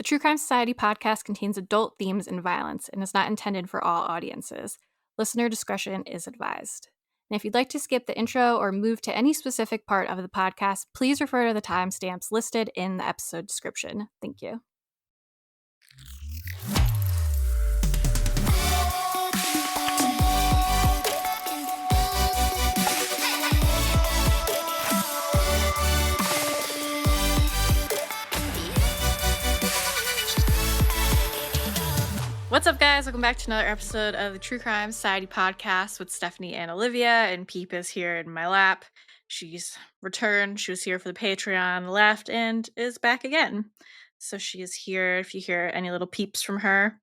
True Crime Society podcast contains adult themes and violence and is not intended for all audiences. Listener discretion is advised. And if you'd like to skip the intro or move to any specific part of the podcast, please refer to the timestamps listed in the episode description. Thank you. What's up, guys? Welcome back to another episode of the True Crime Society podcast with Stephanie and Olivia, and Peep is here in my lap. She's returned. She was here for the Patreon, left, and is back again. So she is here if you hear any little peeps from her.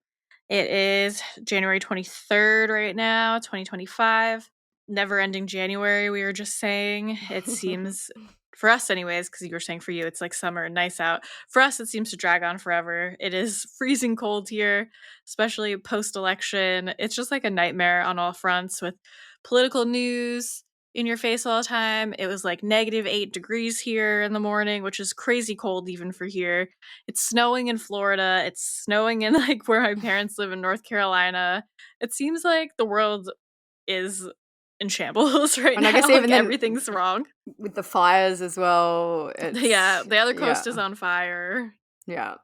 It is January 23rd right now, 2025. Never-ending January, we were just saying. It seems... For us anyways, because you were saying for you, it's like summer and nice out. For us, it seems to drag on forever. It is freezing cold here, especially post-election. It's just like a nightmare on all fronts with political news in your face all the time. It was like -8 degrees here in the morning, which is crazy cold even for here. It's snowing in Florida. It's snowing in like where my parents live in North Carolina. It seems like the world is in shambles right now. I guess even like everything's wrong with the fires as well. Yeah, the other coast is on fire. Yeah,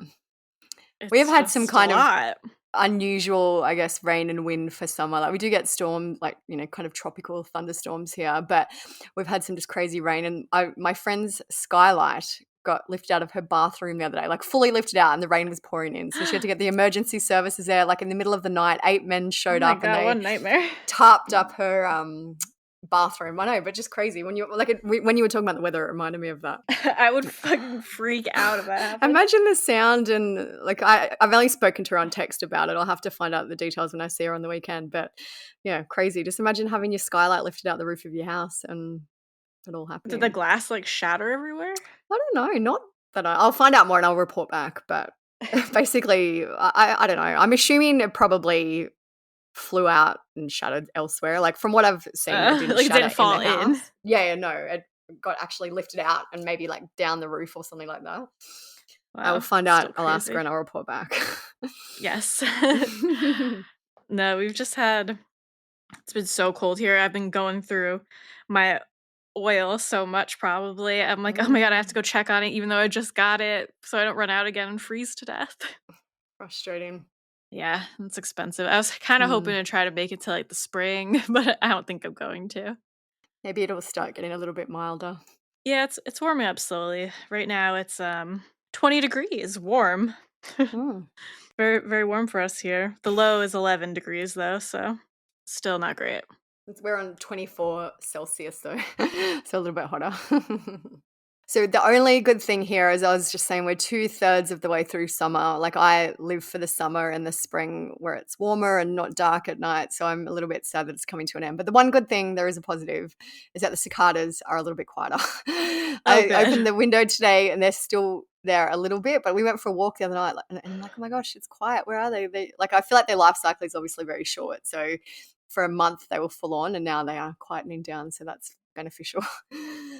we have had some kind of unusual, I guess, rain and wind for summer. Like we do get storms, like kind of tropical thunderstorms here, but we've had some just crazy rain. And my friend's skylight got lifted out of her bathroom the other day, like fully lifted out, and the rain was pouring in. So she had to get the emergency services there, like in the middle of the night. 8 men showed up and they what nightmare. tarped up her bathroom. I know, but just crazy. When you were talking about the weather, it reminded me of that. I would fucking freak out if that happened. Imagine the sound, and like I've only spoken to her on text about it. I'll have to find out the details when I see her on the weekend. But yeah, crazy. Just imagine having your skylight lifted out the roof of your house and it all happening. Did the glass like shatter everywhere? I don't know. Not that I'll find out more and I'll report back. But basically, I don't know. I'm assuming it probably flew out and shattered elsewhere. Like from what I've seen, it didn't shatter didn't fall in. Yeah, no, it got actually lifted out and maybe like down the roof or something like that. Wow, I'll find out. I'll ask her and I'll report back. Yes. No, we've just had. It's been so cold here. I've been going through my oil so much probably. I'm like, oh my God, I have to go check on it even though I just got it so I don't run out again and freeze to death. Frustrating. Yeah, it's expensive. I was kind of hoping to try to make it to like the spring, but I don't think I'm going to. Maybe it'll start getting a little bit milder. Yeah, it's warming up slowly. Right now it's 20 degrees, warm. Very, very warm for us here. The low is 11 degrees though, so still not great. We're on 24 Celsius though, so a little bit hotter. So the only good thing here, as I was just saying, we're 2/3 of the way through summer. Like I live for the summer and the spring where it's warmer and not dark at night. So I'm a little bit sad that it's coming to an end. But the one good thing, there is a positive, is that the cicadas are a little bit quieter. I opened the window today and they're still there a little bit, but we went for a walk the other night and I'm like, oh my gosh, it's quiet. Where are they? Like I feel like their life cycle is obviously very short. So for a month they were full on and now they are quietening down. So that's beneficial.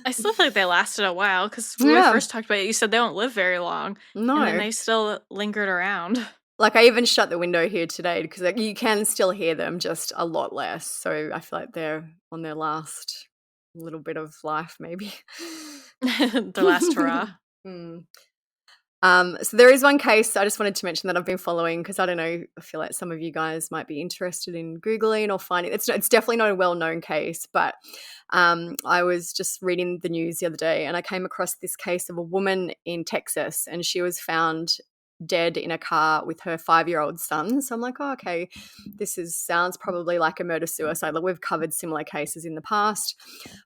I still feel like they lasted a while because when we first talked about it, you said they don't live very long. No. And they still lingered around. Like I even shut the window here today because like, you can still hear them, just a lot less. So I feel like they're on their last little bit of life maybe. Their last hurrah. So there is one case I just wanted to mention that I've been following because I don't know, I feel like some of you guys might be interested in Googling or finding it's definitely not a well-known case, but I was just reading the news the other day and I came across this case of a woman in Texas and she was found dead in a car with her 5-year-old son. So I'm like, oh, okay, this sounds probably like a murder-suicide. Like we've covered similar cases in the past.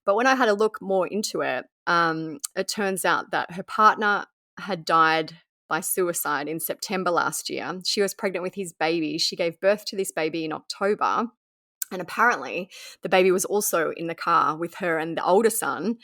But when I had a look more into it, it turns out that her partner had died by suicide in September last year. She was pregnant with his baby. She gave birth to this baby in October. And apparently the baby was also in the car with her and the older son.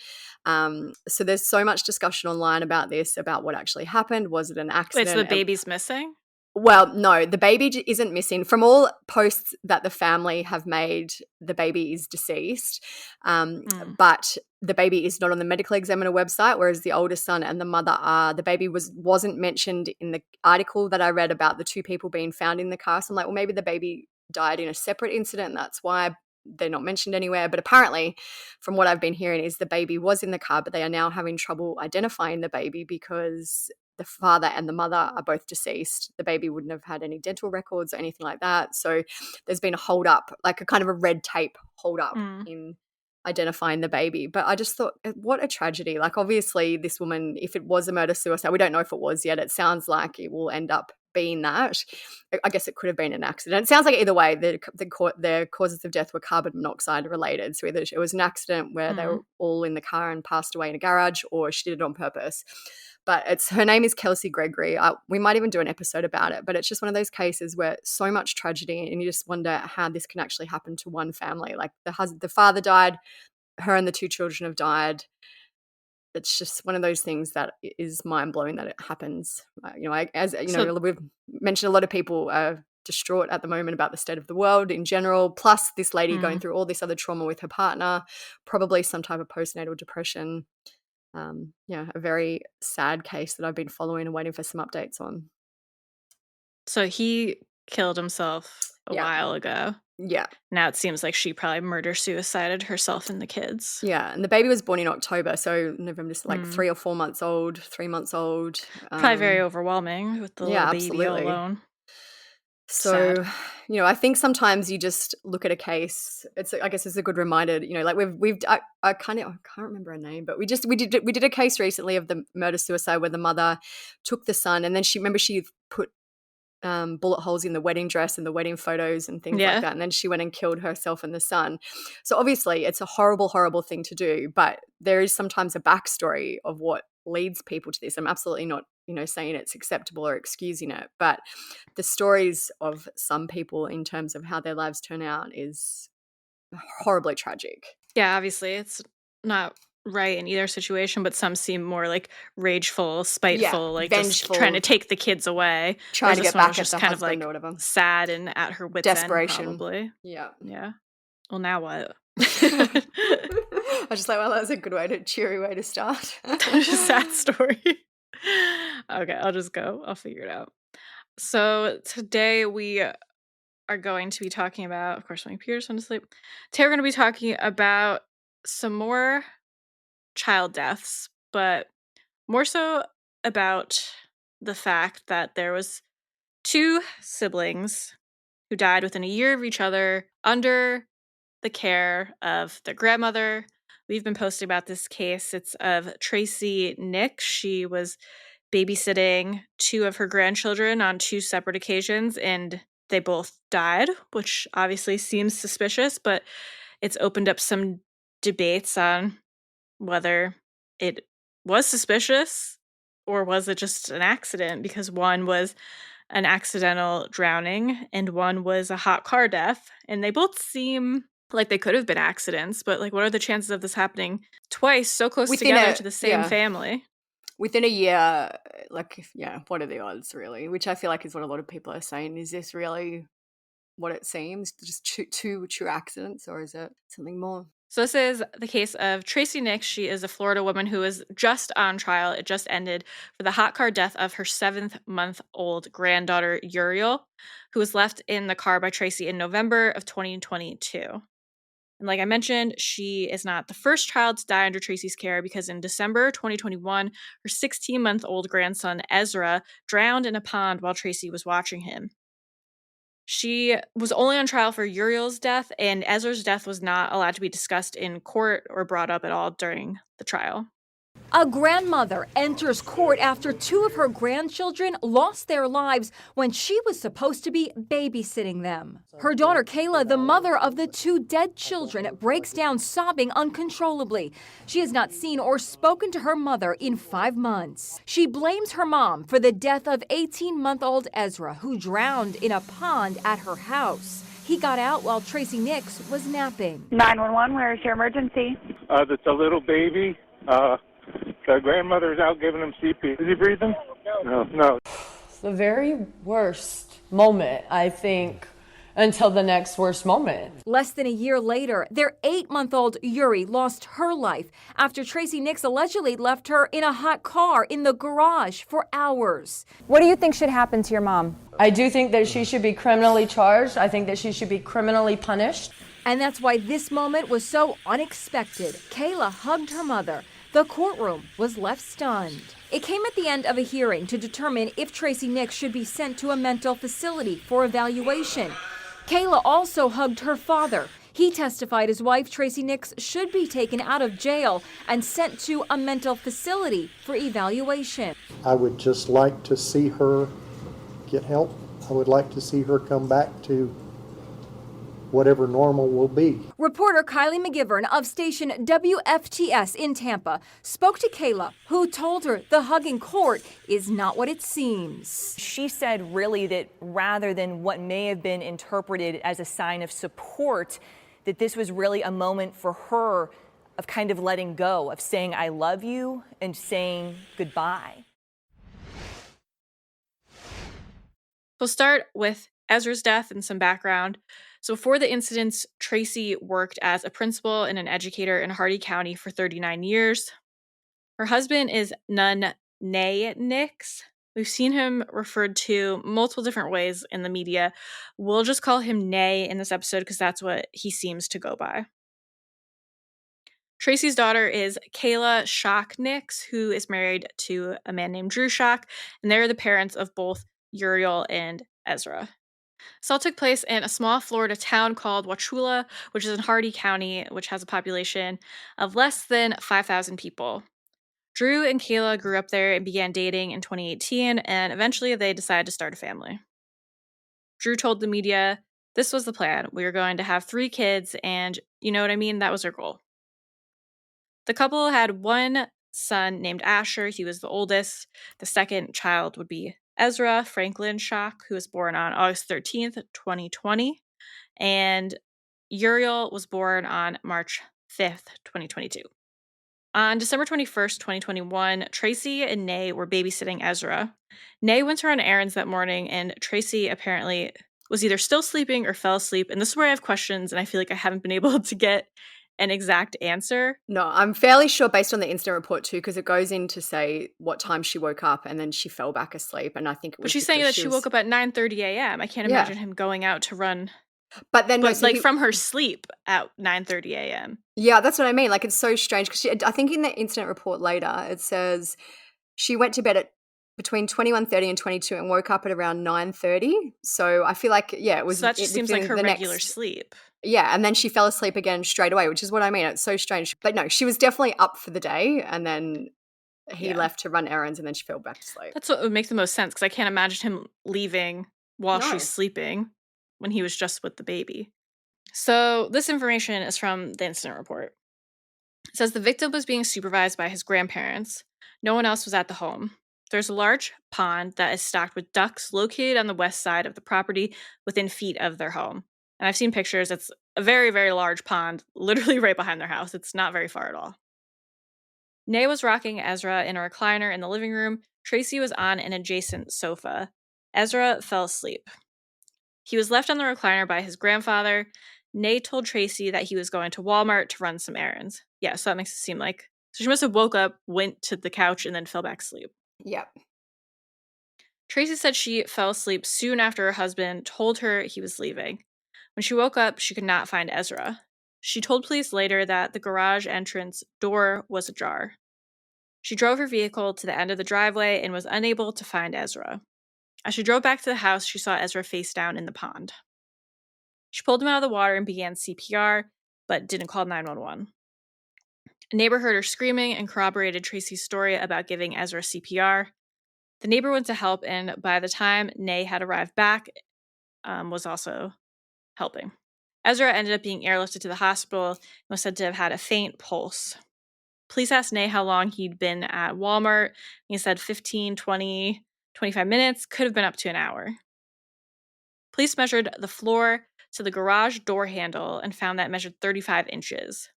So there's so much discussion online about this, about what actually happened. Was it an accident? Wait, so the baby's missing? Well, no, the baby isn't missing. From all posts that the family have made, the baby is deceased. Mm. But the baby is not on the medical examiner website, whereas the older son and the mother are. The baby wasn't mentioned in the article that I read about the two people being found in the car. So I'm like, well, maybe the baby died in a separate incident. That's why they're not mentioned anywhere. But apparently, from what I've been hearing, is the baby was in the car, but they are now having trouble identifying the baby because the father and the mother are both deceased. The baby wouldn't have had any dental records or anything like that. So there's been a hold up, like a kind of a red tape hold up Mm. in identifying the baby. But I just thought, what a tragedy. Like, obviously, this woman, if it was a murder suicide, we don't know if it was yet. It sounds like it will end up being that. I guess it could have been an accident. It sounds like either way, their causes of death were carbon monoxide related. So either it was an accident where they were all in the car and passed away in a garage, or she did it on purpose. But her name is Kelsey Gregory. We might even do an episode about it, but it's just one of those cases where so much tragedy, and you just wonder how this can actually happen to one family. Like the father died, her and the two children have died. It's just one of those things that is mind blowing that it happens. We've mentioned, a lot of people are distraught at the moment about the state of the world in general. Plus, this lady going through all this other trauma with her partner, probably some type of postnatal depression. A very sad case that I've been following and waiting for some updates on. So he killed himself a Yeah. while ago. Yeah. Now it seems like she probably murder-suicided herself and the kids. Yeah, and the baby was born in October, so November's like 3 or 4 months old, 3 months old. Probably very overwhelming with the little baby all absolutely. alone. So, Sad. I think sometimes you just look at a case. I guess it's a good reminder. Like I can't remember her name, but we did a case recently of the murder suicide where the mother took the son, and then she put bullet holes in the wedding dress and the wedding photos and things like that, and then she went and killed herself and the son. So obviously, it's a horrible, horrible thing to do, but there is sometimes a backstory of what leads people to this. I'm absolutely not saying it's acceptable or excusing it, but the stories of some people in terms of how their lives turn out is horribly tragic. Yeah, obviously it's not right in either situation, but some seem more like rageful, spiteful, like vengeful, just trying to take the kids away. trying to Whereas get this one back was at just the kind of husband like or whatever. sad and at her wit's Desperation. end, probably. Yeah. Well, now what? I was just like, well, that's a good cheery way to start. Sad story. Okay, I'll just go. I'll figure it out. So today we are going to be talking about, of course, my computer's went to sleep. Today we're going to be talking about some more child deaths, but more so about the fact that there was two siblings who died within a year of each other under the care of their grandmother. We've been posting about this case. It's of Tracey Nix. She was babysitting two of her grandchildren on two separate occasions, and they both died, which obviously seems suspicious, but it's opened up some debates on whether it was suspicious or was it just an accident, because one was an accidental drowning and one was a hot car death, and they both seem like they could have been accidents, but like what are the chances of this happening twice so close together to the same family? Within a year, what are the odds, really? Which I feel like is what a lot of people are saying. Is this really what it seems? Just two true accidents, or is it something more? So this is the case of Tracey Nix. She is a Florida woman who is just on trial. It just ended for the hot car death of her 7-month-old granddaughter, Uriel, who was left in the car by Tracey in November of 2022. And like I mentioned, she is not the first child to die under Tracey's care, because in December 2021, her 16-month-old grandson, Ezra, drowned in a pond while Tracey was watching him. She was only on trial for Uriel's death, and Ezra's death was not allowed to be discussed in court or brought up at all during the trial. A grandmother enters court after two of her grandchildren lost their lives when she was supposed to be babysitting them. Her daughter Kayla, the mother of the two dead children, breaks down sobbing uncontrollably. She has not seen or spoken to her mother in 5 months. She blames her mom for the death of 18-month-old Ezra, who drowned in a pond at her house. He got out while Tracey Nix was napping. 911, where is your emergency? That's a little baby. The grandmother's out giving him CPR. Is he breathing? No. the very worst moment, I think, until the next worst moment. Less than a year later, their 8-month-old Uri lost her life after Tracey Nix allegedly left her in a hot car in the garage for hours. What do you think should happen to your mom? I do think that she should be criminally charged. I think that she should be criminally punished. And that's why this moment was so unexpected. Kayla hugged her mother. The courtroom was left stunned. It came at the end of a hearing to determine if Tracey Nix should be sent to a mental facility for evaluation. Kayla also hugged her father. He testified his wife, Tracey Nix, should be taken out of jail and sent to a mental facility for evaluation. I would just like to see her get help. I would like to see her come back to whatever normal will be. Reporter Kylie McGivern of station WFTS in Tampa spoke to Kayla, who told her the hug in court is not what it seems. She said really that rather than what may have been interpreted as a sign of support, that this was really a moment for her of kind of letting go, of saying I love you and saying goodbye. We'll start with Ezra's death and some background. So before the incidents, Tracey worked as a principal and an educator in Hardee County for 39 years. Her husband is Nun Nay Nix. We've seen him referred to multiple different ways in the media. We'll just call him Nay in this episode because that's what he seems to go by. Tracey's daughter is Kayla Shock Nix, who is married to a man named Drew Shock, and they're the parents of both Uriel and Ezra. This all took place in a small Florida town called Wauchula, which is in Hardee County, which has a population of less than 5,000 people. Drew and Kayla grew up there and began dating in 2018, and eventually they decided to start a family. Drew told the media, this was the plan. We were going to have 3 kids, and you know what I mean? That was our goal. The couple had one son named Asher. He was the oldest. The second child would be Ezra Franklin Shock, who was born on August 13th, 2020. And Uriel was born on March 5th, 2022. On December 21st, 2021, Tracey and Nay were babysitting Ezra. Nay went to run errands that morning, and Tracey apparently was either still sleeping or fell asleep. And this is where I have questions, and I feel like I haven't been able to get an exact answer. No, I'm fairly sure based on the incident report too, because it goes in to say what time she woke up and then she fell back asleep. And I think it was. But she's saying that she woke up at 9:30 a.m. I can't imagine him going out to run. But then, from her sleep at 9:30 a.m. Yeah, that's what I mean. Like, it's so strange because I think in the incident report later it says she went to bed at between 21:30 and 22 and woke up at around 9:30. So I feel like it was. So that just seems like her regular sleep. Yeah, and then she fell asleep again straight away, which is what I mean. It's so strange. But no, she was definitely up for the day, and then he left to run errands, and then she fell back to sleep. That's what would make the most sense, because I can't imagine him leaving while she's sleeping when he was just with the baby. So this information is from the incident report. It says the victim was being supervised by his grandparents. No one else was at the home. There's a large pond that is stocked with ducks located on the west side of the property within feet of their home. And I've seen pictures. It's a very, very large pond, literally right behind their house. It's not very far at all. Nay was rocking Ezra in a recliner in the living room. Tracey was on an adjacent sofa. Ezra fell asleep. He was left on the recliner by his grandfather. Nay told Tracey that he was going to Walmart to run some errands. Yeah, so that makes it seem like... So she must have woke up, went to the couch, and then fell back asleep. Yep. Tracey said she fell asleep soon after her husband told her he was leaving. When she woke up, she could not find Ezra. She told police later that the garage entrance door was ajar. She drove her vehicle to the end of the driveway and was unable to find Ezra. As she drove back to the house, she saw Ezra face down in the pond. She pulled him out of the water and began CPR, but didn't call 911. A neighbor heard her screaming and corroborated Tracey's story about giving Ezra CPR. The neighbor went to help, and by the time Nay had arrived back, was also helping. Ezra ended up being airlifted to the hospital and was said to have had a faint pulse. Police asked Nay how long he'd been at Walmart. He said 15, 20, 25 minutes, could have been up to an hour. Police measured the floor to the garage door handle and found that it measured 35 inches.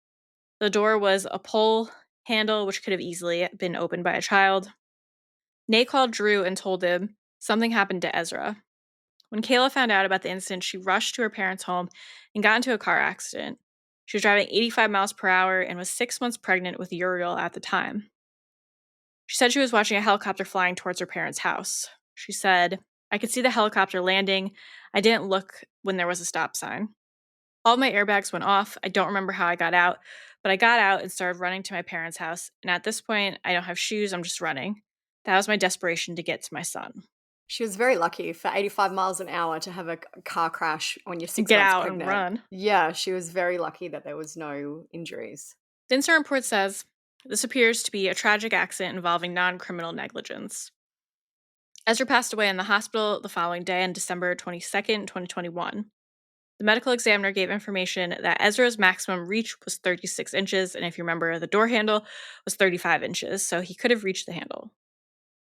The door was a pull handle, which could have easily been opened by a child. Nay called Drew and told him Something happened to Ezra. When Kayla found out about the incident, she rushed to her parents' home and got into a car accident. She was driving 85 miles per hour and was 6 months pregnant with Uriel at the time. She said she was watching a helicopter flying towards her parents' house. She said, "I could see the helicopter landing. I didn't look when there was a stop sign. All my airbags went off. I don't remember how I got out, but I got out and started running to my parents' house. And at this point, I don't have shoes. I'm just running. That was my desperation to get to my son." She was very lucky for 85 miles an hour to have a car crash when you're 6 Get months out pregnant. and run. Yeah, she was very lucky that there was no injuries. The incident report says this appears to be a tragic accident involving non-criminal negligence. Ezra passed away in the hospital the following day on December 22nd, 2021. The medical examiner gave information that Ezra's maximum reach was 36 inches, and if you remember, the door handle was 35 inches, so he could have reached the handle.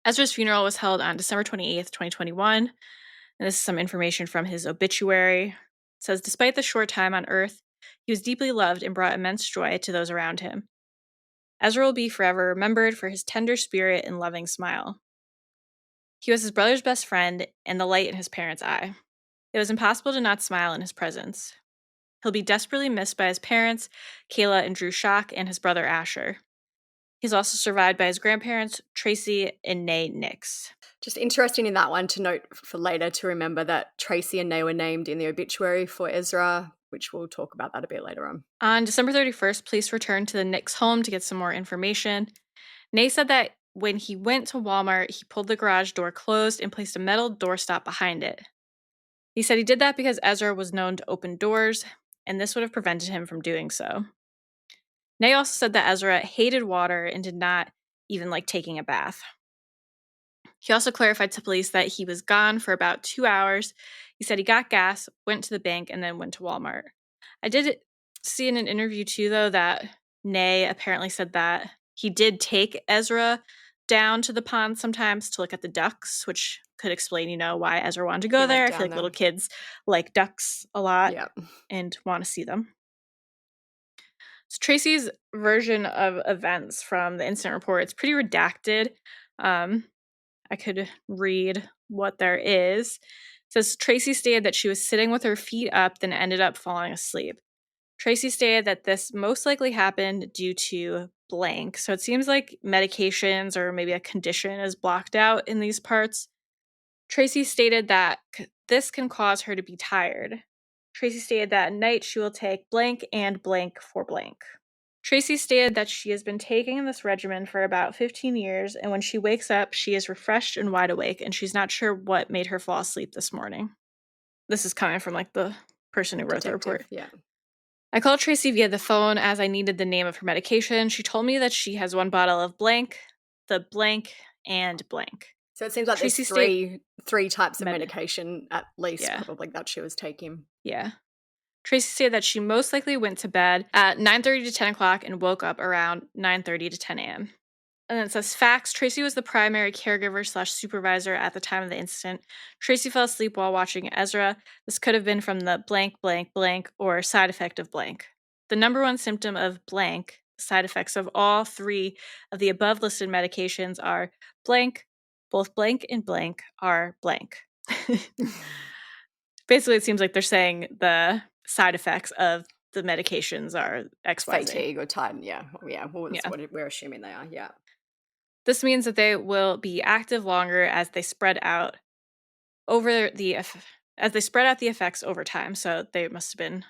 Ezra's funeral was held on December 28th, 2021, and this is some information from his obituary. It says, "Despite the short time on Earth, he was deeply loved and brought immense joy to those around him. Ezra will be forever remembered for his tender spirit and loving smile. He was his brother's best friend and the light in his parents' eye. It was impossible to not smile in his presence. He'll be desperately missed by his parents, Kayla and Drew Schock, and his brother Asher. He's also survived by his grandparents, Tracey and Nix." Just interesting in that one to note for later to remember that Tracey and Nay were named in the obituary for Ezra, which we'll talk about that a bit later on. On December 31st, police returned to the Nix home to get some more information. Nay said that when he went to Walmart, he pulled the garage door closed and placed a metal doorstop behind it. He said he did that because Ezra was known to open doors, and this would have prevented him from doing so. Nay also said that Ezra hated water and did not even like taking a bath. He also clarified to police that he was gone for about 2 hours. He said he got gas, went to the bank, and then went to Walmart. I did see in an interview too, though, that Nay apparently said that he did take Ezra down to the pond sometimes to look at the ducks, which could explain, why Ezra wanted to go He went there. I down feel like there. little kids like ducks a lot Yeah. and want to see them. So Tracy's version of events from the incident report, it's pretty redacted. I could read what there is. It says Tracy stated that she was sitting with her feet up, then ended up falling asleep. Tracy stated that this most likely happened due to blank. So it seems like medications or maybe a condition is blocked out in these parts. Tracy stated that this can cause her to be tired. Tracy stated that at night she will take blank and blank for blank. Tracy stated that she has been taking this regimen for about 15 years, and when she wakes up, she is refreshed and wide awake, and she's not sure what made her fall asleep this morning. This is coming from the person who wrote the report. Yeah. I called Tracy via the phone as I needed the name of her medication. She told me that she has one bottle of blank, the blank, and blank. So it seems like Tracy there's three types of medication at least, Yeah. probably, that she was taking. Yeah. Tracy said that she most likely went to bed at 9:30 to 10 o'clock and woke up around 9:30 to 10 a.m. And then it says facts. Tracy was the primary caregiver/supervisor at the time of the incident. Tracy fell asleep while watching Ezra. This could have been from the blank, blank, blank, or side effect of blank. The number one symptom of blank, side effects of all three of the above listed medications are blank, both blank and blank are blank. Basically, it seems like they're saying the side effects of the medications are XYZ. Fatigue or tiredness, yeah. Well, that's what we're assuming they are, yeah. This means that they will be active longer as they spread out the effects over time. So they must have been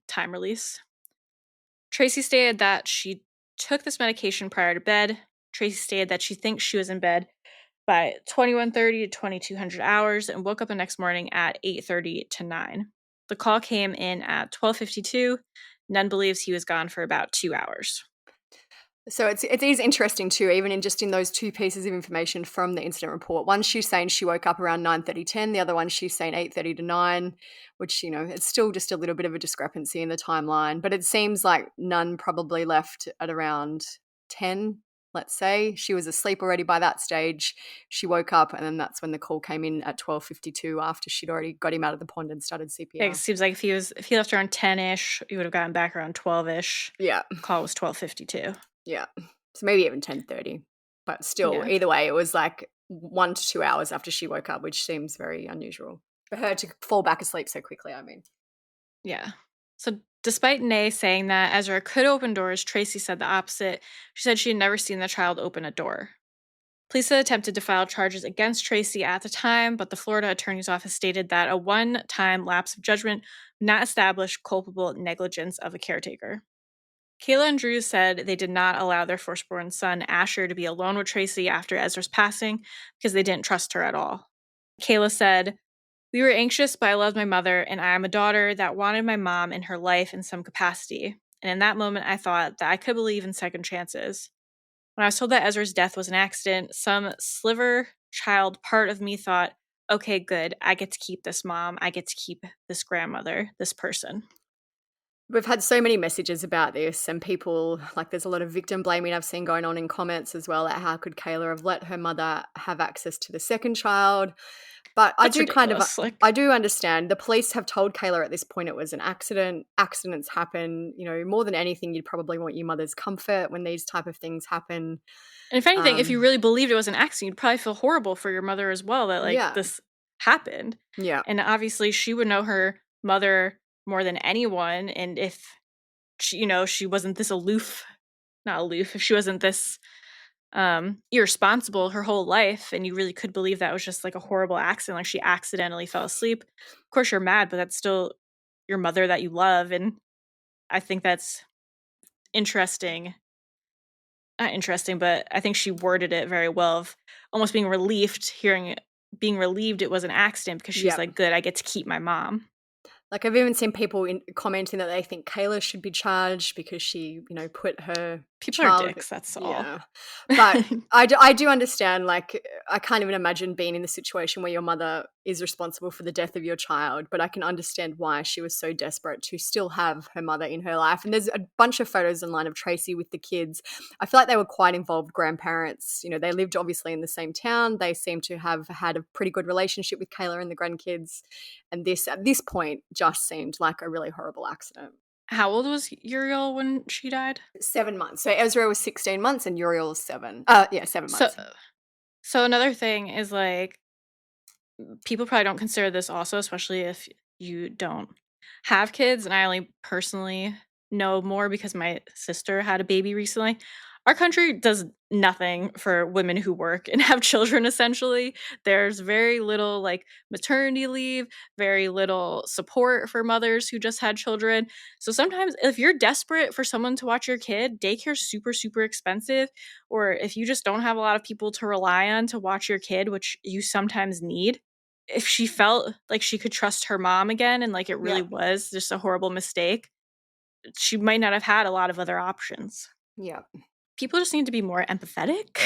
time release. Tracy stated that she took this medication prior to bed. Tracy stated that she thinks she was in bed by 21:30 to 2200 hours and woke up the next morning at 8:30 to 9. The call came in at 12:52. Nunn believes he was gone for about 2 hours. So it is interesting too, even in those two pieces of information from the incident report. One, she's saying she woke up around 9:30, 10. The other one, she's saying 8:30 to 9, which, it's still just a little bit of a discrepancy in the timeline. But it seems like Nunn probably left at around 10, let's say. She was asleep already by that stage. She woke up, and then that's when the call came in at 12:52 after she'd already got him out of the pond and started CPR. It seems like if he left around 10-ish, he would have gotten back around 12-ish. Yeah. Call was 12:52. Yeah. So maybe even 10:30. But still, either way, it was like 1 to 2 hours after she woke up, which seems very unusual for her to fall back asleep so quickly, I mean. Yeah. So despite Nay saying that Ezra could open doors, Tracey said the opposite. She said she had never seen the child open a door. Police had attempted to file charges against Tracey at the time, but the Florida Attorney's Office stated that a one-time lapse of judgment would not establish culpable negligence of a caretaker. Kayla and Drew said they did not allow their firstborn son, Asher, to be alone with Tracey after Ezra's passing because they didn't trust her at all. Kayla said, "We were anxious, but I loved my mother, and I am a daughter that wanted my mom in her life in some capacity. And in that moment, I thought that I could believe in second chances. When I was told that Ezra's death was an accident, some sliver child part of me thought, okay, good, I get to keep this mom, I get to keep this grandmother, this person." We've had so many messages about this, and people, like, there's a lot of victim blaming I've seen going on in comments as well, at how could Kayla have let her mother have access to the second child. But That's ridiculous. Like, I do understand. The police have told Kayla at this point it was an accident. Accidents happen. You know, more than anything, you'd probably want your mother's comfort when these type of things happen. and if anything, if you Um, really believed it was an accident, you'd probably feel horrible for your mother as well that like yeah, this happened. yeah, And obviously, she would know her mother more than anyone. And if she, she wasn't this aloof, not aloof, if she wasn't this irresponsible her whole life, and you really could believe that was just like a horrible accident, like she accidentally fell asleep. Of course, you're mad, but that's still your mother that you love, and I think that's interesting. Not interesting, but I think she worded it very well of almost being being relieved it was an accident because she's yeah. like, good, I get to keep my mom. Like, I've even seen people commenting that they think Kayla should be charged because she, put her People are child. dicks, that's all. Yeah. But I do understand, like, I can't even imagine being in the situation where your mother is responsible for the death of your child, but I can understand why she was so desperate to still have her mother in her life. And there's a bunch of photos online of Tracey with the kids. I feel like they were quite involved grandparents. You know, they lived obviously in the same town. They seem to have had a pretty good relationship with Kayla and the grandkids. And this, at this point, just seemed like a really horrible accident. How old was Uriel when she died? 7 months. So Ezra was 16 months and Uriel was 7. Yeah, 7 So, months. so another thing is like, people probably don't consider this also, especially if you don't have kids. And I only personally know more because my sister had a baby recently. Our country does nothing for women who work and have children, essentially. There's very little like maternity leave, very little support for mothers who just had children. So sometimes if you're desperate for someone to watch your kid, daycare's super, super expensive. Or if you just don't have a lot of people to rely on to watch your kid, which you sometimes need, if she felt like she could trust her mom again and like it really Yeah. was just a horrible mistake, she might not have had a lot of other options. Yeah. People just need to be more empathetic.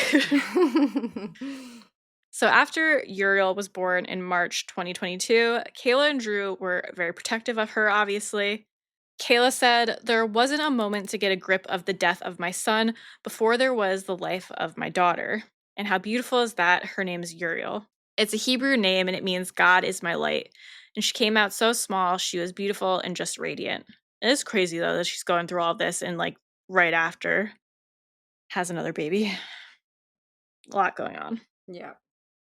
So after Uriel was born in March 2022, Kayla and Drew were very protective of her, obviously. Kayla said, "There wasn't a moment to get a grip of the death of my son before there was the life of my daughter. And how beautiful is that? Her name is Uriel. It's a Hebrew name and it means God is my light. And she came out so small, she was beautiful and just radiant." It is crazy though that she's going through all this and like right after has another baby. A lot going on. Yeah.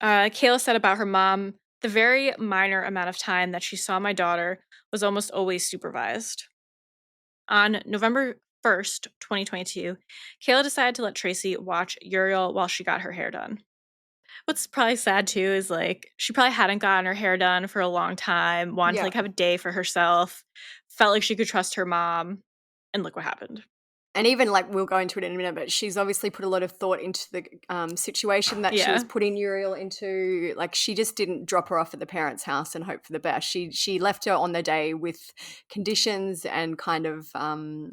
Kayla said about her mom, "The very minor amount of time that she saw my daughter was almost always supervised." On November 1st, 2022, Kayla decided to let Tracey watch Uriel while she got her hair done. What's probably sad too is like she probably hadn't gotten her hair done for a long time, wanted to Yeah. like have a day for herself, felt like she could trust her mom, and look what happened. And even, like, we'll go into it in a minute, but she's obviously put a lot of thought into the situation that she was Yeah. putting Uriel into. Like, she just didn't drop her off at the parents' house and hope for the best. She left her on the day with conditions and kind of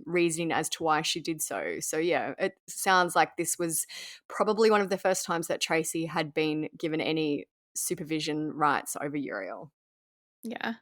reasoning as to why she did so. So, yeah, it sounds like this was probably one of the first times that Tracey had been given any supervision rights over Uriel. Yeah.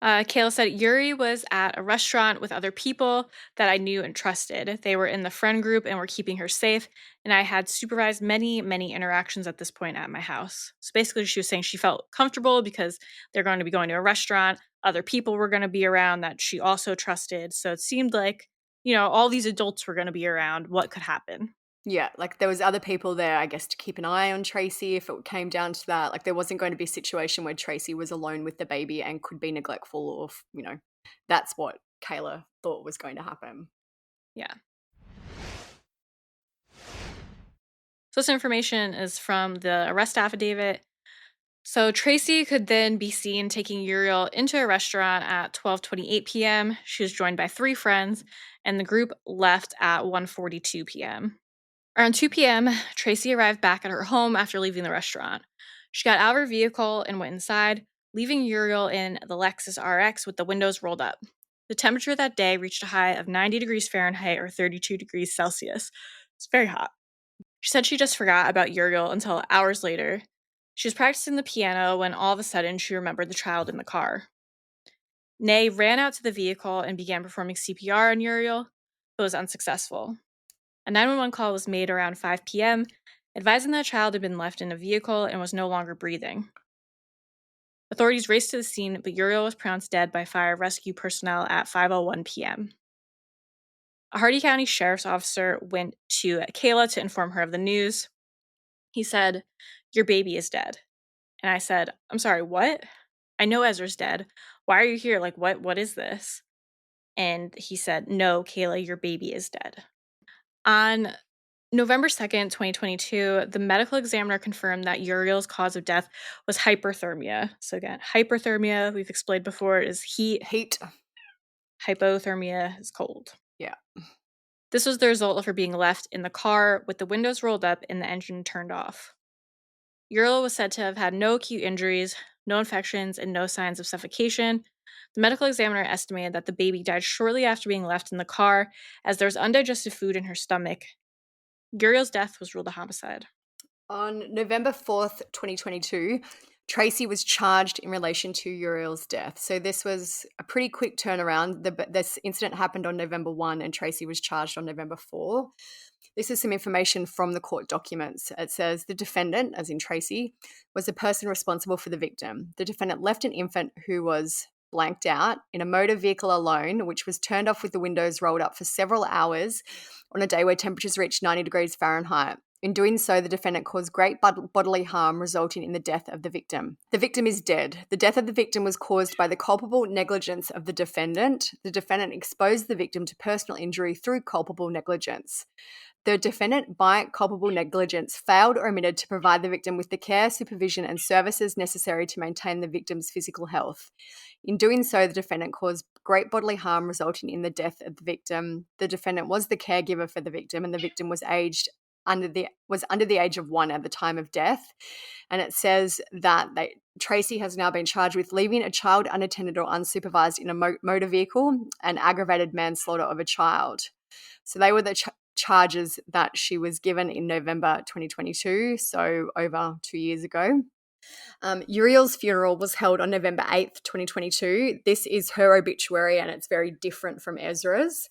Kayla said Yuri was at a restaurant with other people that I knew and trusted. They were in the friend group and were keeping her safe. And I had supervised many, many interactions at this point at my house. So basically, she was saying she felt comfortable because they're going to be going to a restaurant. Other people were going to be around that she also trusted. So it seemed like, all these adults were going to be around. What could happen? Yeah, like there was other people there, I guess, to keep an eye on Tracey if it came down to that. Like there wasn't going to be a situation where Tracey was alone with the baby and could be neglectful or, that's what Kayla thought was going to happen. Yeah. So this information is from the arrest affidavit. So Tracey could then be seen taking Uriel into a restaurant at 12:28 p.m. She was joined by 3 friends, and the group left at 1:42 p.m. Around 2 p.m., Tracey arrived back at her home after leaving the restaurant. She got out of her vehicle and went inside, leaving Uriel in the Lexus RX with the windows rolled up. The temperature that day reached a high of 90 degrees Fahrenheit or 32 degrees Celsius. It's very hot. She said she just forgot about Uriel until hours later. She was practicing the piano when all of a sudden she remembered the child in the car. Nay ran out to the vehicle and began performing CPR on Uriel, but was unsuccessful. A 911 call was made around 5 p.m., advising that the child had been left in a vehicle and was no longer breathing. Authorities raced to the scene, but Uriel was pronounced dead by fire rescue personnel at 5:01 p.m. A Hardee County sheriff's officer went to Kayla to inform her of the news. He said, "Your baby is dead." And I said, "I'm sorry, what? I know Ezra's dead. Why are you here? Like, what is this?" And he said, "No, Kayla, your baby is dead." On November 2nd, 2022, the medical examiner confirmed that Uriel's cause of death was hyperthermia. So again, hyperthermia, we've explained before, is heat. Heat. Hypothermia is cold. Yeah. This was the result of her being left in the car with the windows rolled up and the engine turned off. Uriel was said to have had no acute injuries, no infections, and no signs of suffocation. The medical examiner estimated that the baby died shortly after being left in the car, as there was undigested food in her stomach. Uriel's death was ruled a homicide. On November 4th, 2022, Tracey was charged in relation to Uriel's death. So this was a pretty quick turnaround. This incident happened on November 1 and Tracey was charged on November 4. This is some information from the court documents. It says the defendant, as in Tracey, was the person responsible for the victim. The defendant left an infant who was blanked out in a motor vehicle alone, which was turned off with the windows rolled up for several hours on a day where temperatures reached 90 degrees Fahrenheit. In doing so, the defendant caused great bodily harm, resulting in the death of the victim. The victim is dead. The death of the victim was caused by the culpable negligence of the defendant. The defendant exposed the victim to personal injury through culpable negligence. The defendant, by culpable negligence, failed or omitted to provide the victim with the care, supervision, and services necessary to maintain the victim's physical health. In doing so, the defendant caused great bodily harm, resulting in the death of the victim. The defendant was the caregiver for the victim, and the victim was under the age of 1 at the time of death. And it says that Tracey has now been charged with leaving a child unattended or unsupervised in a motor vehicle and aggravated manslaughter of a child. So they were the charges that she was given in November 2022, so over 2 years ago. Uriel's funeral was held on November 8th, 2022. This is her obituary and it's very different from Ezra's.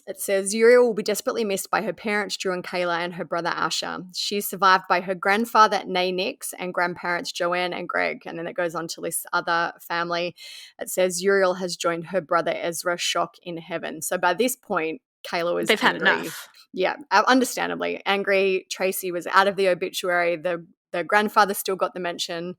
It says, Uriel will be desperately missed by her parents, Drew and Kayla, and her brother, Asher. She is survived by her grandfather, Tracey Nix, and grandparents, Joanne and Greg. And then it goes on to list other family. It says, Uriel has joined her brother, Ezra, shock in heaven. So by this point, Kayla was They've angry. had enough. Yeah, understandably angry. Tracey was out of the obituary. The grandfather still got the mention.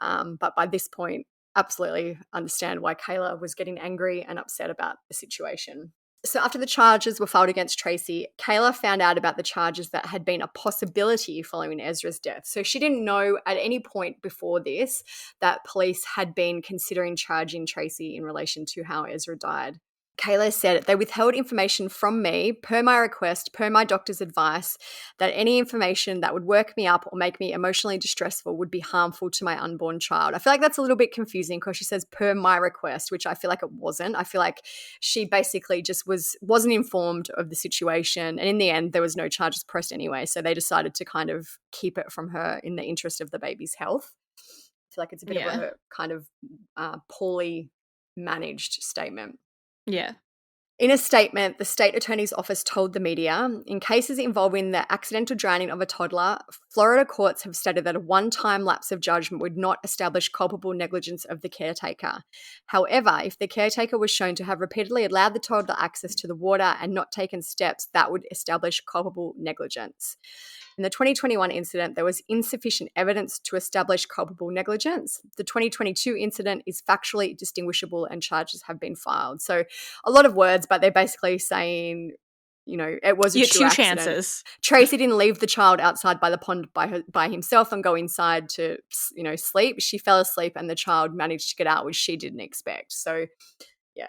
But by this point, absolutely understand why Kayla was getting angry and upset about the situation. So after the charges were filed against Tracey, Kayla found out about the charges that had been a possibility following Ezra's death. So she didn't know at any point before this that police had been considering charging Tracey in relation to how Ezra died. Kayla said they withheld information from me per my request, per my doctor's advice, that any information that would work me up or make me emotionally distressful would be harmful to my unborn child. I feel like that's a little bit confusing because she says per my request, which I feel like it wasn't. I feel like she basically just wasn't informed of the situation. And in the end, there was no charges pressed anyway. So they decided to kind of keep it from her in the interest of the baby's health. I feel like it's a bit of a kind of poorly managed statement. Yeah. In a statement, the state attorney's office told the media, in cases involving the accidental drowning of a toddler, Florida courts have stated that a one-time lapse of judgment would not establish culpable negligence of the caretaker. However, if the caretaker was shown to have repeatedly allowed the toddler access to the water and not taken steps, that would establish culpable negligence. In the 2021 incident, there was insufficient evidence to establish culpable negligence. The 2022 incident is factually distinguishable and charges have been filed. So a lot of words, but they're basically saying, it was a true accident. Chances. Tracey didn't leave the child outside by the pond by himself and go inside to, sleep. She fell asleep and the child managed to get out, which she didn't expect. So, yeah.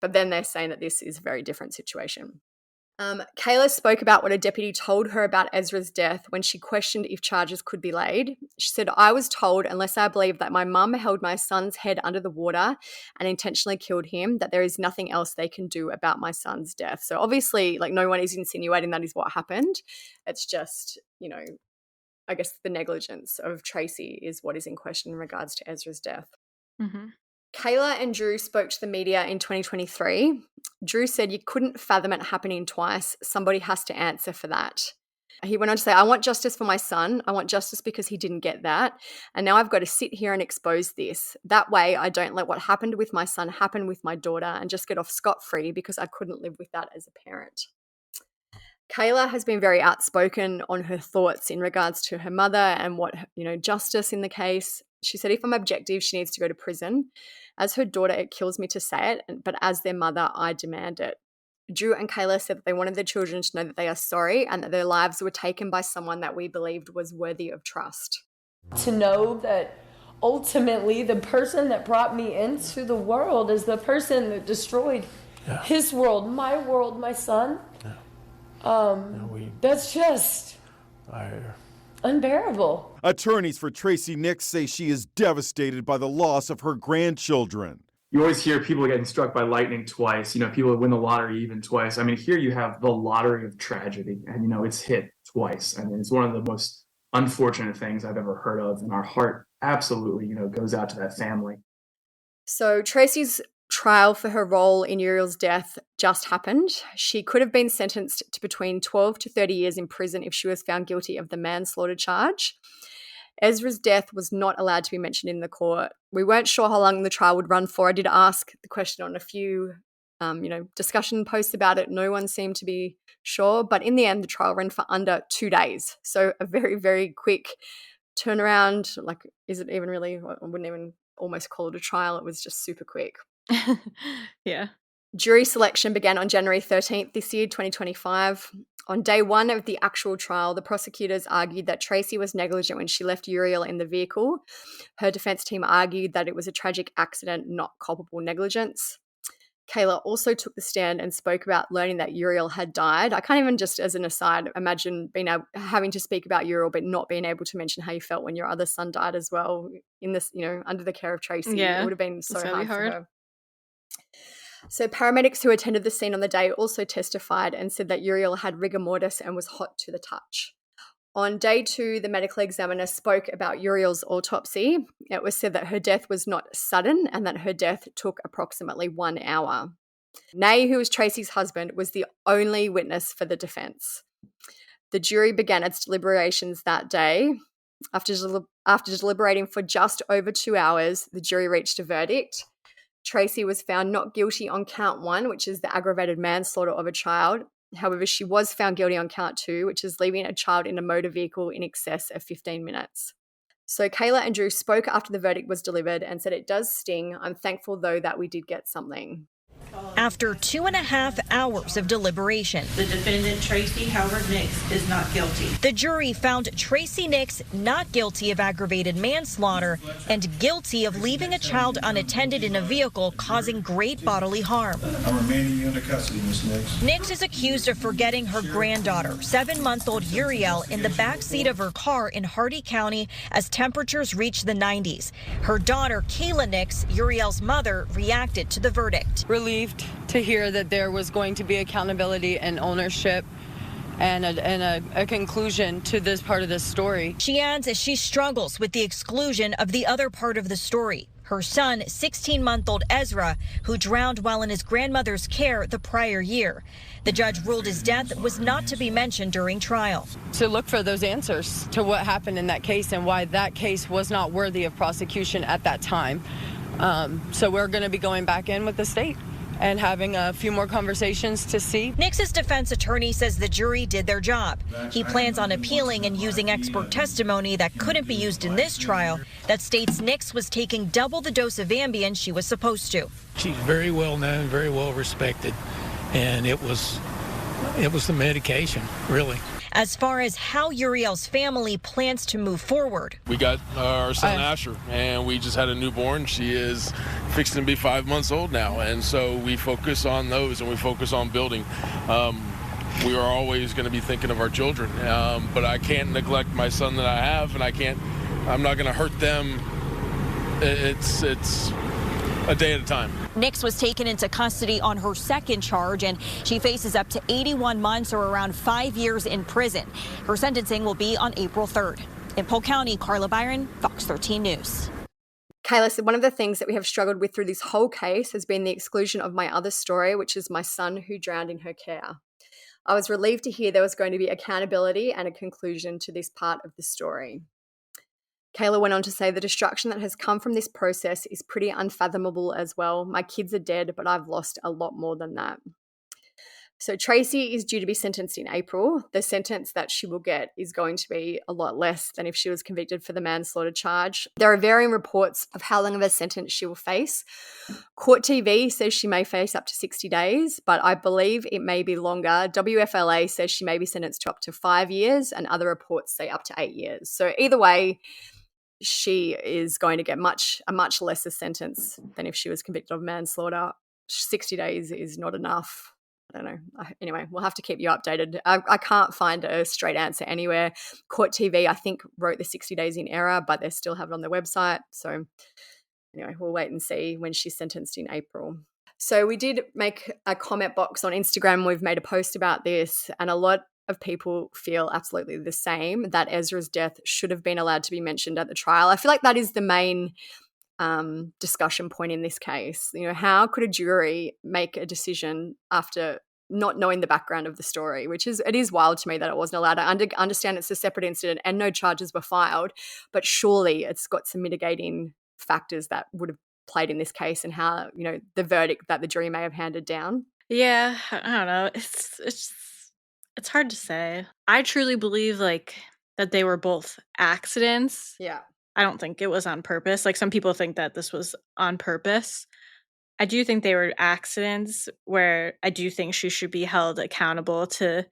But then they're saying that this is a very different situation. Kayla spoke about what a deputy told her about Ezra's death when she questioned if charges could be laid. She said, "I was told, unless I believe that my mum held my son's head under the water and intentionally killed him, that there is nothing else they can do about my son's death." So obviously, no one is insinuating that is what happened. It's just, I guess the negligence of Tracey is what is in question in regards to Ezra's death. Mm-hmm. Kayla and Drew spoke to the media in 2023. Drew said, "You couldn't fathom it happening twice. Somebody has to answer for that." He went on to say, "I want justice for my son. I want justice because he didn't get that. And now I've got to sit here and expose this. That way I don't let what happened with my son happen with my daughter and just get off scot-free because I couldn't live with that as a parent." Kayla has been very outspoken on her thoughts in regards to her mother and what, justice in the case. She said, "If I'm objective, she needs to go to prison. As her daughter, it kills me to say it, but as their mother, I demand it." Drew and Kayla said that they wanted their children to know that they are sorry and that their lives were taken by someone that we believed was worthy of trust. To know that ultimately the person that brought me into the world is the person that destroyed his world, my son. That's just unbearable. Attorneys for Tracey Nix say she is devastated by the loss of her grandchildren. You always hear people getting struck by lightning twice, people win the lottery even twice. I mean, here you have the lottery of tragedy and, it's hit twice. I mean, it's one of the most unfortunate things I've ever heard of. And our heart absolutely, goes out to that family. So Tracey's trial for her role in Uriel's death just happened. She could have been sentenced to between 12 to 30 years in prison if she was found guilty of the manslaughter charge. Ezra's death was not allowed to be mentioned in the court. We weren't sure how long the trial would run for. I did ask the question on a few, discussion posts about it. No one seemed to be sure, but in the end, the trial ran for under 2 days. So a very, very quick turnaround. Is it even really? I wouldn't even almost call it a trial. It was just super quick. Yeah. Jury selection began on January 13th this year, 2025. On day one of the actual trial, the prosecutors argued that Tracey was negligent when she left Uriel in the vehicle. Her defense team argued that it was a tragic accident, not culpable negligence. Kayla also took the stand and spoke about learning that Uriel had died. I can't even, just as an aside, imagine having to speak about Uriel but not being able to mention how you felt when your other son died as well in this, under the care of Tracey. Yeah, it would have been so really hard for hard. her. So paramedics who attended the scene on the day also testified and said that Uriel had rigor mortis and was hot to the touch. On day 2, the medical examiner spoke about Uriel's autopsy. It was said that her death was not sudden and that her death took approximately 1 hour. Nay, who was Tracey's husband, was the only witness for the defense. The jury began its deliberations that day. After deliberating for just over 2 hours, the jury reached a verdict. Tracey was found not guilty on count 1, which is the aggravated manslaughter of a child. However, she was found guilty on count 2, which is leaving a child in a motor vehicle in excess of 15 minutes. So Kayla and Drew spoke after the verdict was delivered and said, "It does sting. I'm thankful, though, that we did get something." After 2.5 hours of deliberation, the defendant, Tracey Howard Nix, is not guilty. The jury found Tracey Nix not guilty of aggravated manslaughter and guilty of leaving a child unattended in a vehicle causing great bodily harm. I'm remaining you under custody, Ms. Nix. Nix is accused of forgetting her granddaughter, 7-month-old Uriel, in the back seat of her car in Hardy County as temperatures reached the 90s. Her daughter, Kayla Nix, Uriel's mother, reacted to the verdict. Relieved to hear that there was going to be accountability and ownership and a conclusion to this part of this story. She adds as she struggles with the exclusion of the other part of the story. Her son, 16-month-old Ezra, who drowned while in his grandmother's care the prior year. The judge ruled his death was not to be mentioned during trial. To look for those answers to what happened in that case and why that case was not worthy of prosecution at that time. So we're going to be going back in with the state and having a few more conversations to see. Nix's defense attorney says the jury did their job. He plans on appealing and using expert testimony that couldn't be used in this trial that states Nix was taking double the dose of Ambien she was supposed to. She's very well known, very well respected, and it was the medication, really. As far as how Uriel's family plans to move forward. We got our son Asher, and we just had a newborn. She is fixing to be 5 months old now, and so we focus on those and we focus on building. We are always going to be thinking of our children, but I can't neglect my son that I have, and I'm not going to hurt them. It's a day at a time. Nix was taken into custody on her second charge, and she faces up to 81 months or around 5 years in prison. Her sentencing will be on April 3rd. In Polk County, Carla Byron, Fox 13 News. Kayla said one of the things that we have struggled with through this whole case has been the exclusion of my other story, which is my son who drowned in her care. I was relieved to hear there was going to be accountability and a conclusion to this part of the story. Kayla went on to say the destruction that has come from this process is pretty unfathomable as well. My kids are dead, but I've lost a lot more than that. So Tracey is due to be sentenced in April. The sentence that she will get is going to be a lot less than if she was convicted for the manslaughter charge. There are varying reports of how long of a sentence she will face. Court TV says she may face up to 60 days, but I believe it may be longer. WFLA says she may be sentenced to up to 5 years, and other reports say up to 8 years. So either way, she is going to get a much lesser sentence than if she was convicted of manslaughter. 60 days is not enough. I don't know. Anyway, we'll have to keep you updated. I can't find a straight answer anywhere. Court TV, I think, wrote the 60 days in error, but they still have it on their website. So anyway, we'll wait and see when she's sentenced in April. So we did make a comment box on Instagram. We've made a post about this, and a lot of people feel absolutely the same, that Ezra's death should have been allowed to be mentioned at the trial. I feel like that is the main discussion point in this case. You know, how could a jury make a decision after not knowing the background of the story, it is wild to me that it wasn't allowed. I understand it's a separate incident and no charges were filed, but surely it's got some mitigating factors that would have played in this case and how, you know, the verdict that the jury may have handed down. Yeah, I don't know. It's hard to say. I truly believe that they were both accidents. Yeah. I don't think it was on purpose. Like some people think that this was on purpose. I do think they were accidents where I do think she should be held accountable to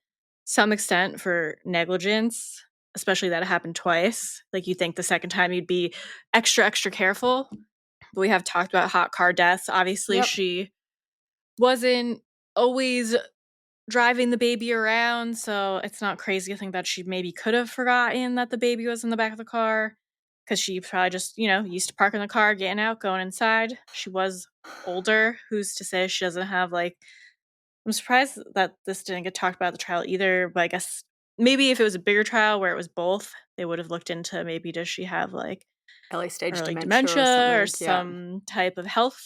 some extent for negligence, especially that it happened twice. Like you think the second time you'd be extra, extra careful. But we have talked about hot car deaths. Obviously, she wasn't always driving the baby around, so it's not crazy to think that she maybe could have forgotten that the baby was in the back of the car. Because she probably just, used to park in the car, getting out, going inside. She was older. Who's to say she doesn't have, I'm surprised that this didn't get talked about at the trial either. But I guess maybe if it was a bigger trial where it was both, they would have looked into maybe does she have, early stage dementia or some type of health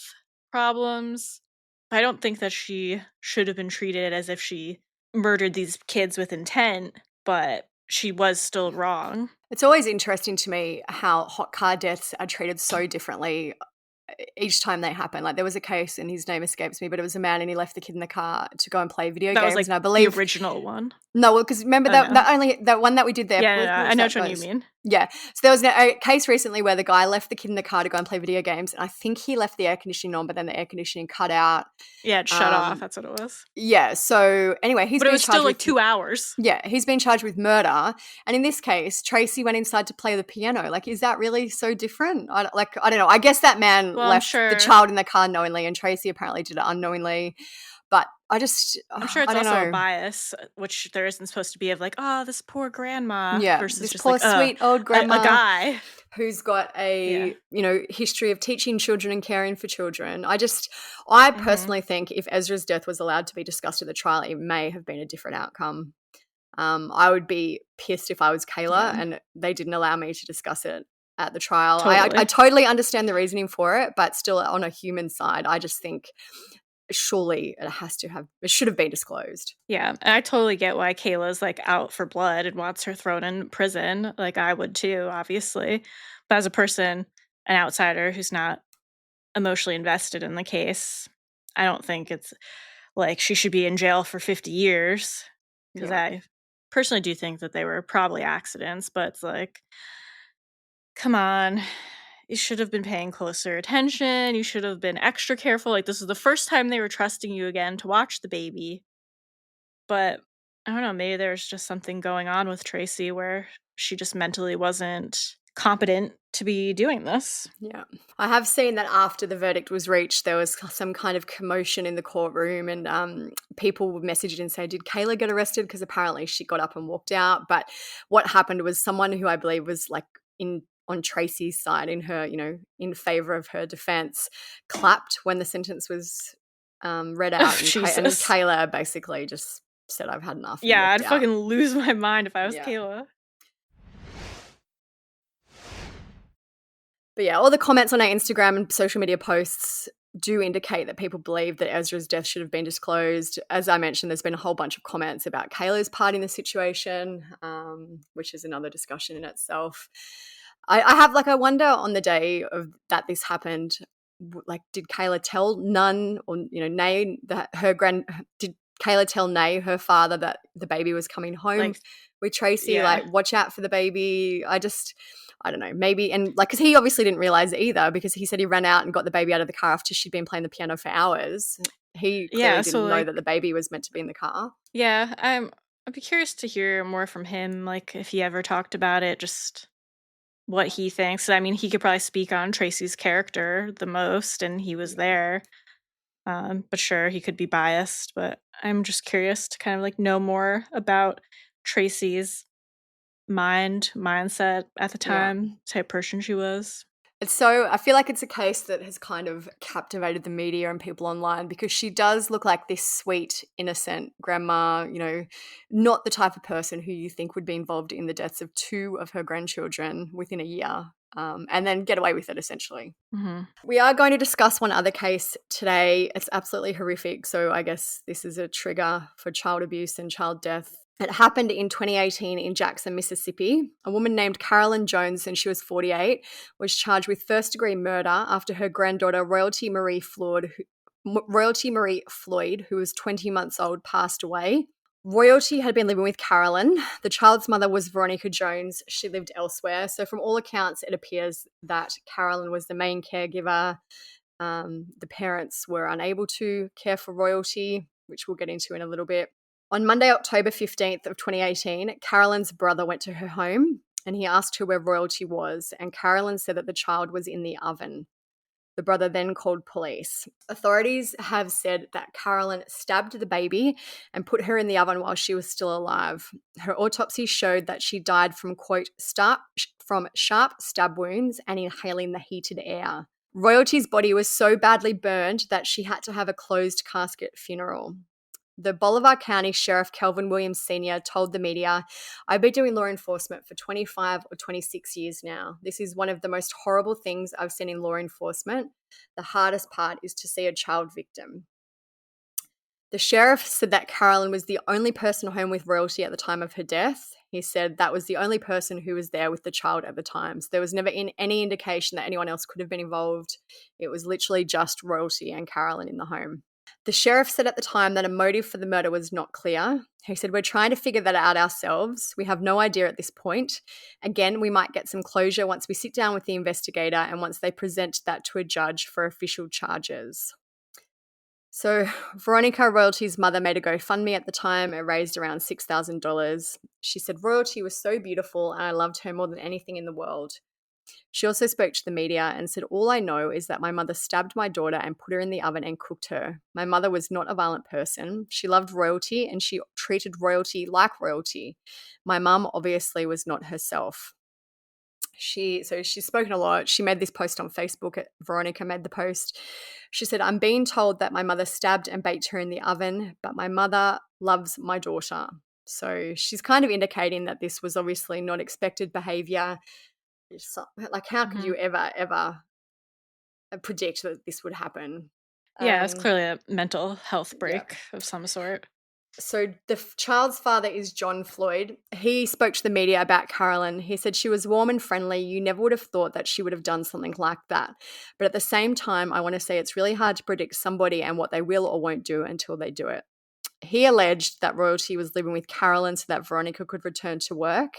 problems. I don't think that she should have been treated as if she murdered these kids with intent, but she was still wrong. It's always interesting to me how hot car deaths are treated so differently each time they happen. Like there was a case, and his name escapes me, but it was a man and he left the kid in the car to go and play video games. Was and I believe the original one. No, well, because remember that one that we did there. Yeah, I know which one you mean. Yeah, so there was a case recently where the guy left the kid in the car to go and play video games, and I think he left the air conditioning on, but then the air conditioning cut out. Yeah, it shut off. That's what it was. Yeah. So anyway, but it was still 2 hours. Yeah, he's been charged with murder, and in this case, Tracey went inside to play the piano. Is that really so different? I don't know. I guess that man left the child in the car knowingly, and Tracey apparently did it unknowingly. But I'm sure it's also a bias, which there isn't supposed to be of this poor grandma versus this just poor sweet old grandma, a guy who's got a history of teaching children and caring for children. I personally think if Ezra's death was allowed to be discussed at the trial, it may have been a different outcome. I would be pissed if I was Kayla and they didn't allow me to discuss it at the trial. Totally. I totally understand the reasoning for it, but still on a human side, I just think surely it should have been disclosed. Yeah, and I totally get why Kayla's, like, out for blood and wants her thrown in prison, like, I would too, obviously. But as a person, an outsider who's not emotionally invested in the case, I don't think it's like she should be in jail for 50 years, because Yeah. I personally do think that they were probably accidents, but it's like, come on. You should have been paying closer attention. You should have been extra careful. Like, this is the first time they were trusting you again to watch the baby. But I don't know, maybe there's just something going on with Tracey where she just mentally wasn't competent to be doing this. Yeah. I have seen that after the verdict was reached, there was some kind of commotion in the courtroom and people would message and say, did Kayla get arrested? Because apparently she got up and walked out. But what happened was someone who I believe was like on Tracey's side in her, in favor of her defense, clapped when the sentence was read out. And Kayla basically just said, I've had enough. Yeah, I'd fucking lose my mind if I was Yeah. Kayla. But yeah, all the comments on our Instagram and social media posts do indicate that people believe that Ezra's death should have been disclosed. As I mentioned, there's been a whole bunch of comments about Kayla's part in the situation, which is another discussion in itself. I wonder on the day of that this happened, like, did Kayla tell Nunn or, Nay that did Kayla tell Nay, her father, that the baby was coming home with Tracey? Yeah. Like, watch out for the baby. I don't know, maybe, and like, because he obviously didn't realize it either, because he said he ran out and got the baby out of the car after she'd been playing the piano for hours. He clearly didn't know that the baby was meant to be in the car. Yeah, I'd be curious to hear more from him, like if he ever talked about it, just what he thinks. I mean, he could probably speak on Tracey's character the most, and he was there. But sure, he could be biased, but I'm just curious to kind of like know more about Tracey's mindset at the time, type person she was. I feel like it's a case that has kind of captivated the media and people online, because she does look like this sweet, innocent grandma, not the type of person who you think would be involved in the deaths of 2 of her grandchildren within a year, and then get away with it, essentially. Mm-hmm. We are going to discuss one other case today. It's absolutely horrific, so I guess this is a trigger for child abuse and child death. It happened in 2018 in Jackson, Mississippi. A woman named Carolyn Jones, and she was 48, was charged with first-degree murder after her granddaughter, Royalty Marie Floyd, who was 20 months old, passed away. Royalty had been living with Carolyn. The child's mother was Veronica Jones. She lived elsewhere. So from all accounts, it appears that Carolyn was the main caregiver. The parents were unable to care for Royalty, which we'll get into in a little bit. On Monday, October 15th of 2018, Carolyn's brother went to her home and he asked her where Royalty was, and Carolyn said that the child was in the oven. The brother then called police. Authorities have said that Carolyn stabbed the baby and put her in the oven while she was still alive. Her autopsy showed that she died from, quote, from sharp stab wounds and inhaling the heated air. Royalty's body was so badly burned that she had to have a closed casket funeral. The Bolivar County Sheriff Kelvin Williams Sr. told the media, I've been doing law enforcement for 25 or 26 years now. This is one of the most horrible things I've seen in law enforcement. The hardest part is to see a child victim. The sheriff said that Carolyn was the only person home with Royalty at the time of her death. He said that was the only person who was there with the child at the time. So there was never any indication that anyone else could have been involved. It was literally just Royalty and Carolyn in the home. The sheriff said at the time that a motive for the murder was not clear. He said, we're trying to figure that out ourselves. We have no idea at this point. Again, we might get some closure once we sit down with the investigator and once they present that to a judge for official charges. So Veronica, Royalty's mother, made a GoFundMe at the time. It raised around $6,000. She said, Royalty was so beautiful and I loved her more than anything in the world. She also spoke to the media and said, all I know is that my mother stabbed my daughter and put her in the oven and cooked her. My mother was not a violent person. She loved Royalty and she treated Royalty like royalty. My mum obviously was not herself. She's spoken a lot. She made this post on Facebook. Veronica made the post. She said, I'm being told that my mother stabbed and baked her in the oven, but my mother loves my daughter. So she's kind of indicating that this was obviously not expected behavior. Like, how could you ever predict that this would happen? Yeah, it's clearly a mental health break of some sort. So the child's father is John Floyd. He spoke to the media about Carolyn. He said she was warm and friendly. You never would have thought that she would have done something like that. But at the same time, I want to say it's really hard to predict somebody and what they will or won't do until they do it. He alleged that Royalty was living with Carolyn so that Veronica could return to work.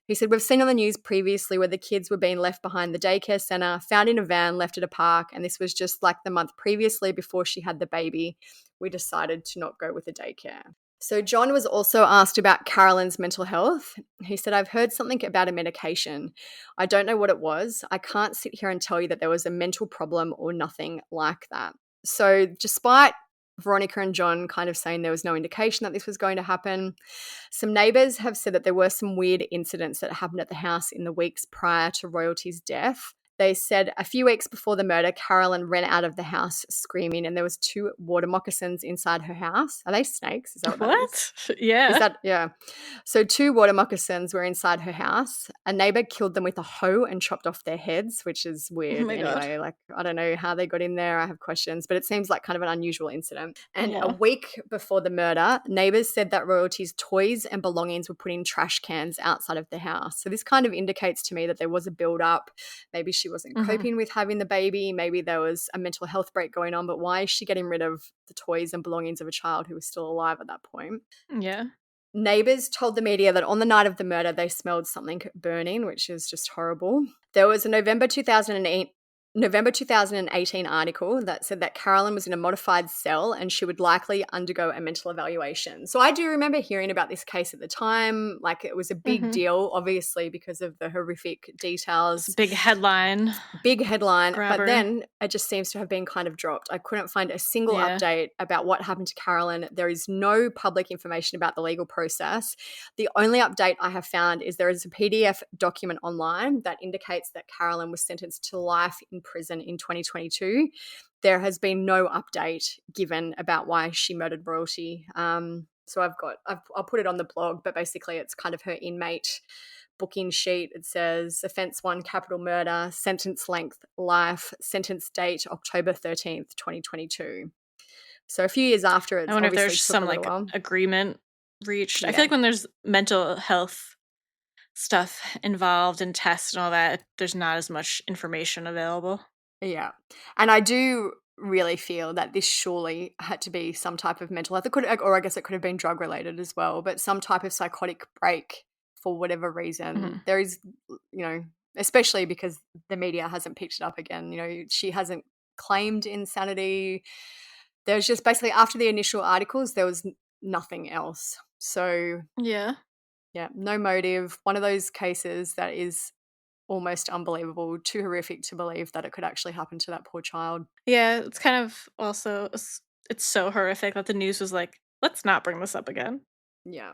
He said, we've seen on the news previously where the kids were being left behind the daycare center, found in a van, left at a park, and this was just like the month previously before she had the baby. We decided to not go with the daycare. So John was also asked about Carolyn's mental health. He said, I've heard something about a medication. I don't know what it was. I can't sit here and tell you that there was a mental problem or nothing like that. So despite Veronica and John kind of saying there was no indication that this was going to happen, some neighbours have said that there were some weird incidents that happened at the house in the weeks prior to Royalty's death. They said a few weeks before the murder, Carolyn ran out of the house screaming, and there was 2 water moccasins inside her house. Are they snakes? Is that what that is? Yeah. Yeah. So 2 water moccasins were inside her house. A neighbour killed them with a hoe and chopped off their heads, which is weird. Oh my God. Anyway, like, I don't know how they got in there. I have questions, but it seems like kind of an unusual incident. And Yeah. a week before the murder, neighbours said that Royalty's toys and belongings were put in trash cans outside of the house. So this kind of indicates to me that there was a build-up. Maybe she wasn't coping with having the baby. Maybe there was a mental health break going on, but why is she getting rid of the toys and belongings of a child who was still alive at that point? Yeah. Neighbours told the media that on the night of the murder, they smelled something burning, which is just horrible. There was a November 2018 article that said that Carolyn was in a modified cell and she would likely undergo a mental evaluation. So I do remember hearing about this case at the time. Like, it was a big deal, obviously, because of the horrific details. Big headline. But then it just seems to have been kind of dropped. I couldn't find a single update about what happened to Carolyn. There is no public information about the legal process. The only update I have found is there is a PDF document online that indicates that Carolyn was sentenced to life in prison in 2022. There has been no update given about why she murdered Royalty. So I'll put it on the blog, but basically it's kind of her inmate booking sheet. It says offense 1, capital murder, sentence length, life, sentence date, October 13th, 2022. So a few years after, it's I wonder if obviously there's took some a little like while. agreement reached. I Yeah. feel like when there's mental health stuff involved and tests and all that, there's not as much information available. Yeah. And I do really feel that this surely had to be some type of mental health. It could, or I guess it could have been drug related as well, but some type of psychotic break for whatever reason. There is, especially because the media hasn't picked it up again. She hasn't claimed insanity. There's just basically, after the initial articles, there was nothing else. So yeah, no motive. One of those cases that is almost unbelievable, too horrific to believe that it could actually happen to that poor child. Yeah, it's kind of also, it's so horrific that the news was like, let's not bring this up again. Yeah.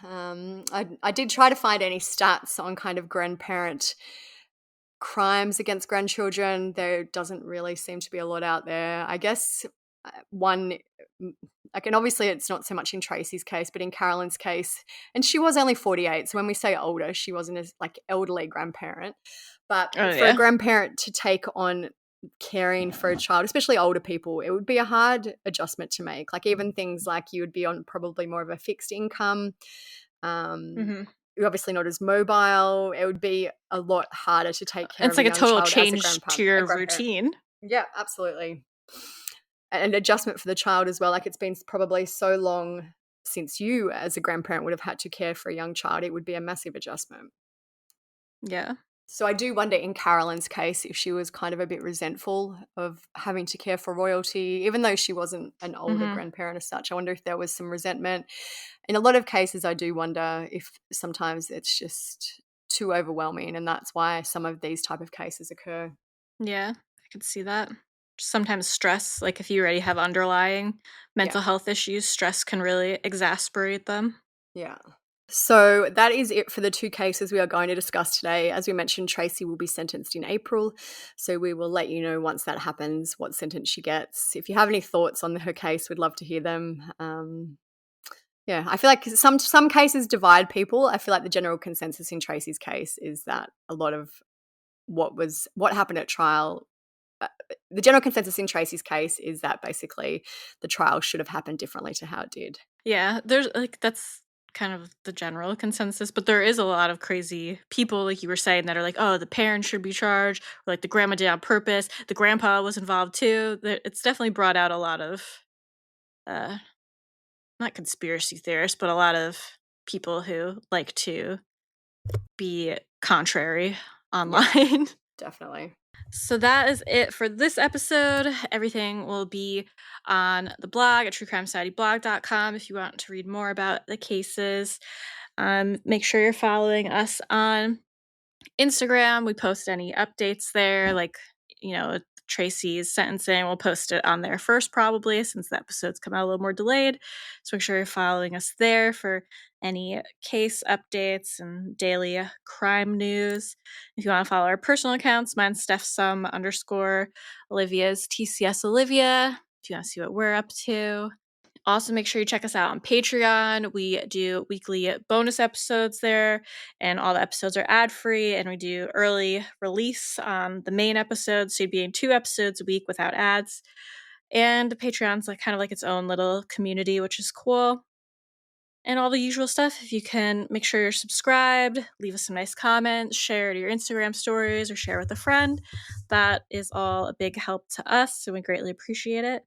I did try to find any stats on kind of grandparent crimes against grandchildren. There doesn't really seem to be a lot out there. I guess one, like, and obviously it's not so much in Tracey's case, but in Carolyn's case, and she was only 48. So when we say older, she wasn't as like elderly grandparent, but for a grandparent to take on caring for a child, especially older people, it would be a hard adjustment to make. Like, even things like you would be on probably more of a fixed income. You're obviously not as mobile. It would be a lot harder to take care of. It's like a total change to your routine. Yeah, absolutely. An adjustment for the child as well. Like, it's been probably so long since you as a grandparent would have had to care for a young child. It would be a massive adjustment. Yeah. So I do wonder in Carolyn's case if she was kind of a bit resentful of having to care for Royalty, even though she wasn't an older grandparent as such. I wonder if there was some resentment. In a lot of cases, I do wonder if sometimes it's just too overwhelming, and that's why some of these type of cases occur. Yeah, I could see that. Sometimes stress, like if you already have underlying mental health issues, stress can really exasperate them. Yeah. So that is it for the 2 cases we are going to discuss today. As we mentioned, Tracey will be sentenced in April, so we will let you know once that happens what sentence she gets. If you have any thoughts on her case, we'd love to hear them. Yeah, I feel like some cases divide people. I feel like the general consensus in Tracey's case is that a lot of what happened at trial, the general consensus in Tracey's case is that basically the trial should have happened differently to how it did. Yeah, there's that's kind of the general consensus, but there is a lot of crazy people, like you were saying, that are like, oh, the parents should be charged, or like the grandma did on purpose, the grandpa was involved too. It's definitely brought out a lot of uh not conspiracy theorists, but a lot of people who like to be contrary online. Definitely. So that is it for this episode. Everything will be on the blog at truecrimesocietyblog.com if you want to read more about the cases. Make sure you're following us on Instagram. We post any updates there, like, Tracey's sentencing. We'll post it on there first, probably, since the episodes come out a little more delayed. So make sure you're following us there for any case updates and daily crime news. If you want to follow our personal accounts, mine's StephSum _ Olivia's TCS Olivia. If you want to see what we're up to. Also, make sure you check us out on Patreon. We do weekly bonus episodes there, and all the episodes are ad-free, and we do early release on the main episodes, so you'd be in 2 episodes a week without ads. And the Patreon's kind of like its own little community, which is cool. And all the usual stuff. If you can make sure you're subscribed, leave us some nice comments, share it to your Instagram stories, or share with a friend. That is all a big help to us, so we greatly appreciate it.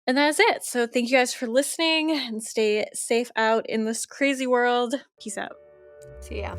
And that is it. So thank you guys for listening, and stay safe out in this crazy world. Peace out. See ya.